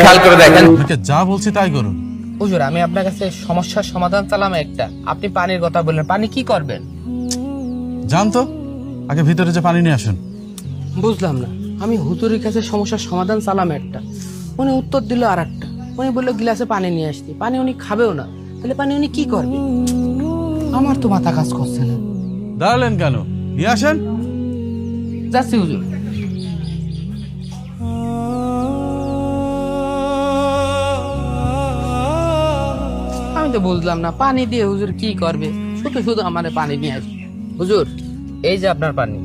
খেয়াল করে দেখেন। আপনাকে যা বলছি তাই করুন। হুজুর, আমি আপনার কাছে সমস্যার সমাধান চালাম একটা, আপনি পানির কথা বললেন, পানি কি করবেন? যান তো, আগে ভিতরে যে পানি নিয়ে আসুন। বুঝলাম না, আমি হুজুরের কাছে সমস্যার সমাধান চালাম একটা, উনি উত্তর দিল আর একটা। উনি বললো গিলাসে পানি নিয়ে আসতে, পানি উনি খাবেও না, তাহলে পানি উনি কি করবে? আমার তো মাথা কাজ করছে না। দাঁড়ালেন কেন, নিয়ে আসেন। যাচ্ছি হুজুর। আমি তো বুঝলাম না পানি দিয়ে হুজুর কি করবে, শুধু শুধু আমার পানি নিয়ে আসবে। হুজুর, এই যে আপনার পানি,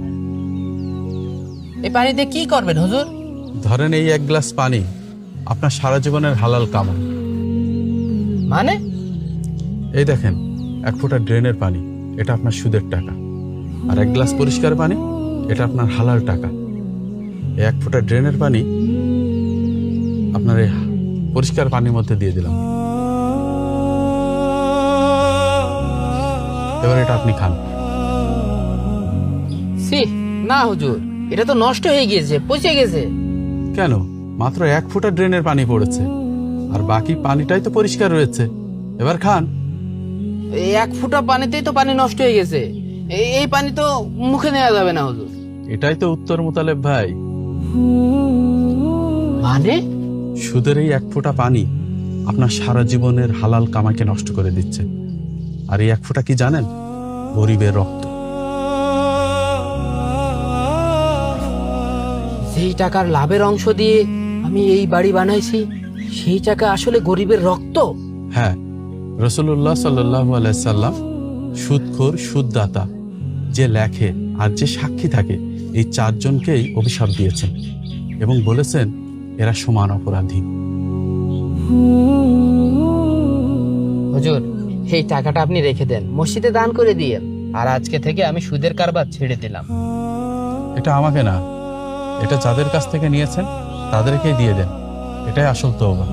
এই পানি দিয়ে কি করবেন হুজুর? ধরেন এই এক গ্লাস পানি আপনার সারা জীবনের হালাল কামাই। মানে? এই দেখেন, 1 ফোঁটা ড্রেনের পানি, এটা আপনার সুদের টাকা। আর 1 গ্লাস পরিষ্কার পানি, এটা আপনার হালাল টাকা। এই 1 ফোঁটা ড্রেনের পানি আপনার এই পরিষ্কার পানির মধ্যে দিয়ে দিলাম। এবার এটা আপনি খান। সি, না হুজুর, এটা তো নষ্ট হয়ে গিয়েছে, পচে গেছে। কেন? মাত্র 1 ফোঁটা ড্রেনের পানি পড়েছে, আর বাকি পানিটাই তো পরিষ্কার রয়েছে। এবার খান। এই 1 ফোঁটা পানিতেই তো পানি নষ্ট হয়ে গেছে, এই পানি তো মুখে নেওয়া যাবে না হুজুর। এটাই তো উত্তর, মোতালেব ভাই। মানে? সুদের এই 1 ফোঁটা পানি আপনার সারা জীবনের হালাল কামাইকে নষ্ট করে দিচ্ছে। আর এই 1 ফোঁটা কি জানেন? গরিবের রক্ত। যেই টাকার লাভের অংশ দিয়ে আমি এই বাড়ি বানাইছি, সেই টাকা আসলে গরিবের রক্ত। হ্যাঁ, রাসূলুল্লাহ সাল্লাল্লাহু আলাইহি সাল্লাম সুদখোর, সুদদাতা, যে লেখে আর যে সাক্ষী থাকে, এই 4 জনকেই অভিশাপ দিয়েছেন এবং বলেছেন এরা সমান অপরাধী। হুজুর, এই টাকাটা আপনি রেখে দেন, মসজিদে দান করে দিয়েন। আর আজকে থেকে আমি সুদের কারবার ছেড়ে দিলাম। এটা আমাকে না, এটা যাদের কাছ থেকে নিয়েছেন তাদেরকেই দিয়ে দেন। এটাই আসল তওবা।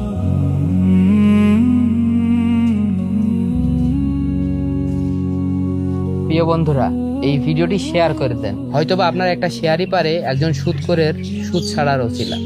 প্রিয় বন্ধুরা, এই ভিডিওটি শেয়ার করে দেন, হয়তোবা আপনার একটা শেয়ারই পারে একজন সুদখোরের সুদ ছাড়ার ওসিলা।